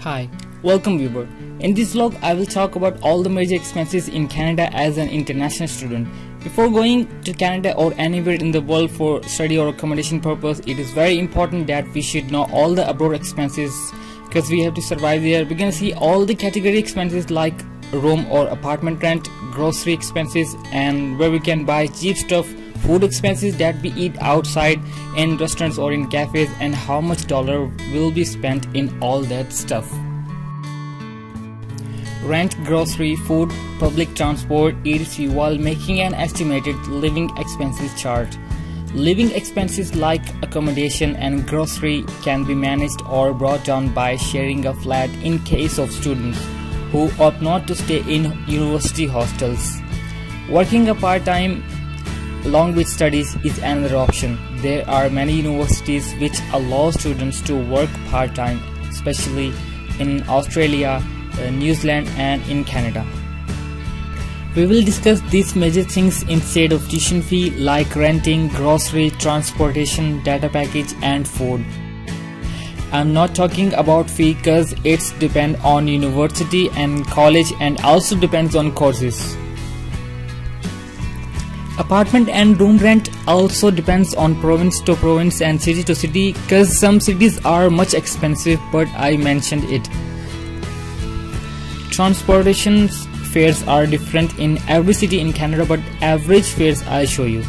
Hi, welcome viewer. In this vlog, I will talk about all the major expenses in Canada as an international student. Before going to Canada or anywhere in the world for study or accommodation purpose, it is very important that we should know all the abroad expenses because we have to survive there. We're gonna see all the category expenses like room or apartment rent, grocery expenses, and where we can buy cheap stuff, food expenses that we eat outside in restaurants or in cafes, and how much dollar will be spent in all that stuff. Rent, grocery, food, public transport, etc. while making an estimated living expenses chart. Living expenses like accommodation and grocery can be managed or brought down by sharing a flat in case of students who opt not to stay in university hostels. Working a part-time along with studies is another option. There are many universities which allow students to work part-time, especially in Australia, New Zealand and in Canada. We will discuss these major things instead of tuition fee like renting, grocery, transportation, data package and food. I'm not talking about fee because it's depend on university and college and also depends on courses. Apartment and room rent also depends on province to province and city to city because some cities are much expensive, but I mentioned it. Transportation fares are different in every city in Canada, but average fares I show you.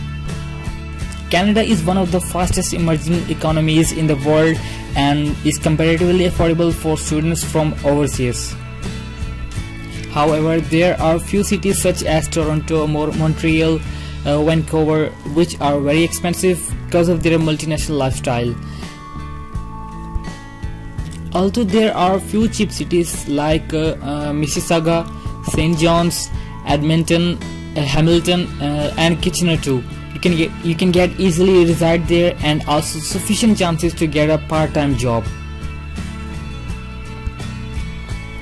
Canada is one of the fastest emerging economies in the world and is comparatively affordable for students from overseas. However, there are few cities such as Toronto, Montreal, Vancouver which are very expensive because of their multinational lifestyle. Although there are few cheap cities like Mississauga, St. John's, Edmonton, Hamilton and Kitchener too. You can get easily reside there and also sufficient chances to get a part-time job.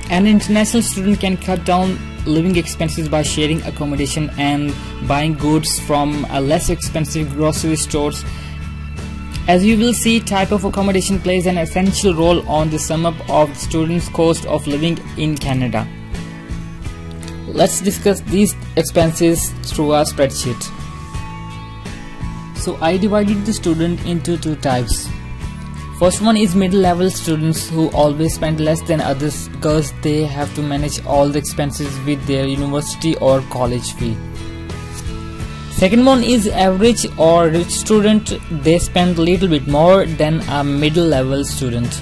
An international student can cut down living expenses by sharing accommodation and buying goods from a less expensive grocery stores. As you will see, type of accommodation plays an essential role on the sum up of the student's cost of living in Canada. Let's discuss these expenses through a spreadsheet. So I divided the student into two types. First one is middle-level students who always spend less than others because they have to manage all the expenses with their university or college fee. Second one is average or rich student. They spend a little bit more than a middle-level student.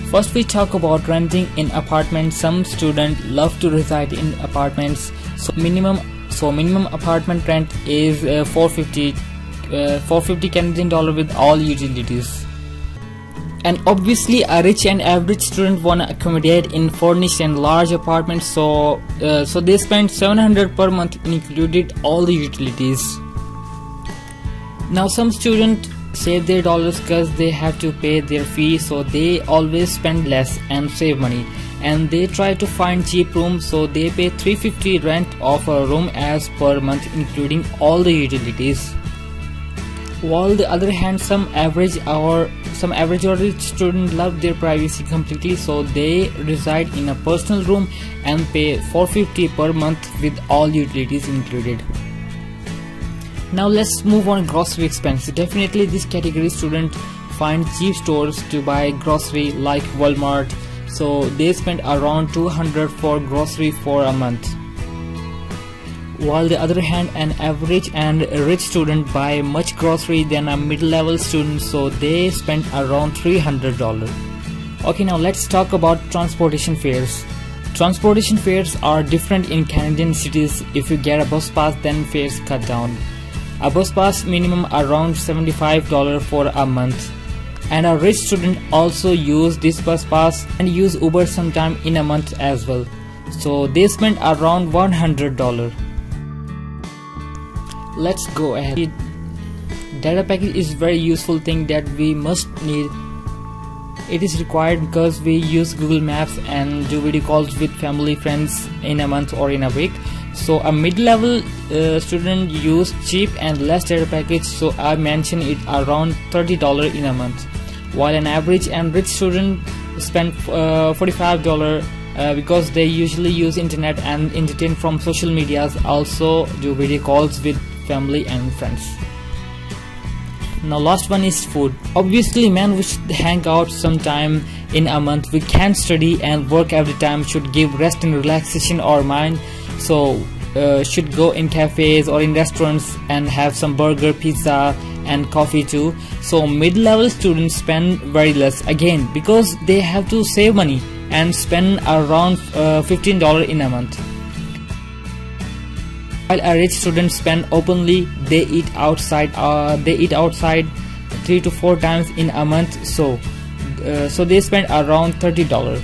First we talk about renting in apartments. Some students love to reside in apartments, so minimum apartment rent is 450 Canadian dollar with all utilities. And obviously a rich and average student wanna accommodate in furnished and large apartments, so they spend $700 per month included all the utilities. Now some students save their dollars because they have to pay their fee, so they always spend less and save money, and they try to find cheap rooms, so they pay $350 rent of a room as per month including all the utilities. While the other hand, some average or rich students love their privacy completely, so they reside in a personal room and pay $450 per month with all utilities included. Now let's move on grocery expenses. Definitely this category student find cheap stores to buy grocery like Walmart, so they spend around $200 for grocery for a month. While the other hand, an average and rich student buy much grocery than a middle-level student, so they spend around $300. Okay, now let's talk about transportation fares. Transportation fares are different in Canadian cities. If you get a bus pass, then fares cut down. A bus pass minimum around $75 for a month. And a rich student also use this bus pass and use Uber sometime in a month as well, so they spend around $100. Let's go ahead. Data package is very useful thing that we must need. It is required because we use Google Maps and do video calls with family friends in a month or in a week. So a mid-level student use cheap and less data package, so I mention it around $30 in a month. while an average and rich student spend $45 because they usually use internet and entertain from social medias, also do video calls with family and friends. Now last one is food. Obviously man, we should hang out sometime in a month. We can't study and work every time, should give rest and relaxation our mind, so should go in cafes or in restaurants and have some burger, pizza and coffee too. So mid-level students spend very less, again because they have to save money and spend around $15 in a month. While a rich student spend openly, they eat outside 3 to 4 times in a month, so they spend around $30.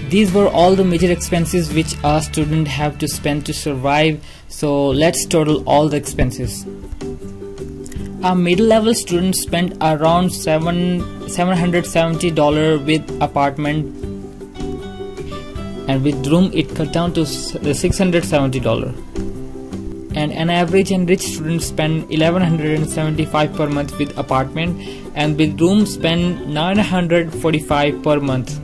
These were all the major expenses which a student have to spend to survive. So let's total all the expenses. A middle-level student spent around $770 with apartment, and with room it cut down to $670. And an average and rich student spend $1,175 per month with apartment, and with room spend $945 per month.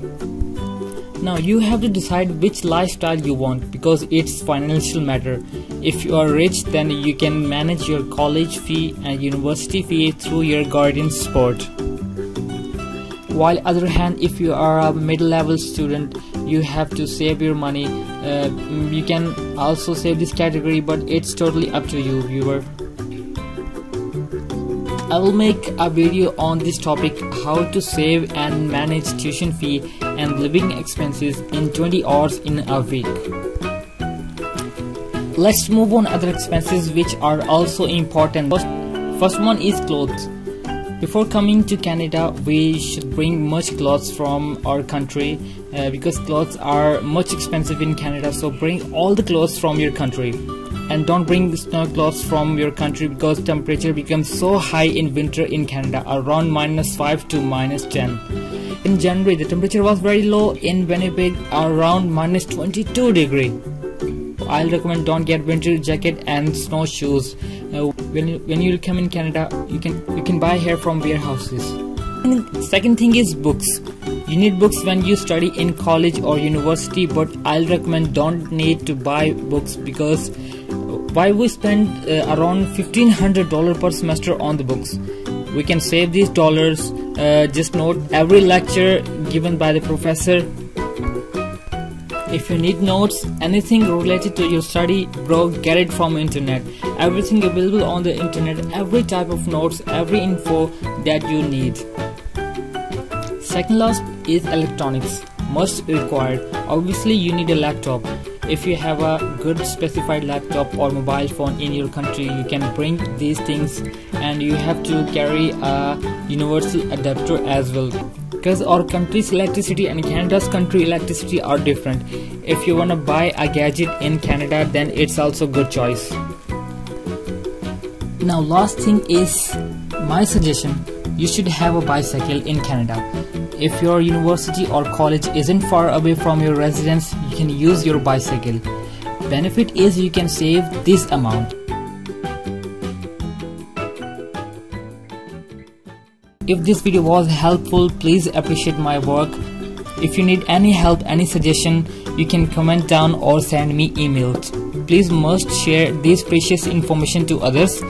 Now you have to decide which lifestyle you want, because it's financial matter. If you are rich, then you can manage your college fee and university fee through your guardian's support. While other hand, if you are a middle-level student, you have to save your money. You can also save this category, but it's totally up to you, viewer. I will make a video on this topic, how to save and manage tuition fee and living expenses in 20 hours in a week. Let's move on other expenses which are also important. First one is clothes. Before coming to Canada, we should bring much clothes from our country because clothes are much expensive in Canada. So bring all the clothes from your country, and don't bring snow clothes from your country because temperature becomes so high in winter in Canada, around -5 to -10. In January, the temperature was very low in Winnipeg, around -22 degree. I'll recommend don't get winter jacket and snowshoes. When you come in Canada, you can buy here from warehouses. Second thing is books. You need books when you study in college or university, but I'll recommend don't need to buy books, because why we spend around $1,500 per semester on the books? We can save these dollars. Just note every lecture given by the professor. If you need notes, anything related to your study, bro, get it from internet. Everything available on the internet, every type of notes, every info that you need. Second last is electronics, must required. Obviously you need a laptop. If you have a good specified laptop or mobile phone in your country, you can bring these things, and you have to carry a universal adapter as well, because our country's electricity and Canada's country electricity are different. If you want to buy a gadget in Canada, then it's also a good choice. Now last thing is my suggestion, you should have a bicycle in Canada. If your university or college isn't far away from your residence, you can use your bicycle. Benefit is you can save this amount. If this video was helpful, please appreciate my work. If you need any help, any suggestion, you can comment down or send me emails. Please must share this precious information to others.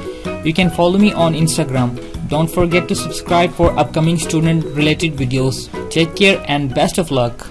You can follow me on Instagram. Don't forget to subscribe for upcoming student related videos. Take care and best of luck.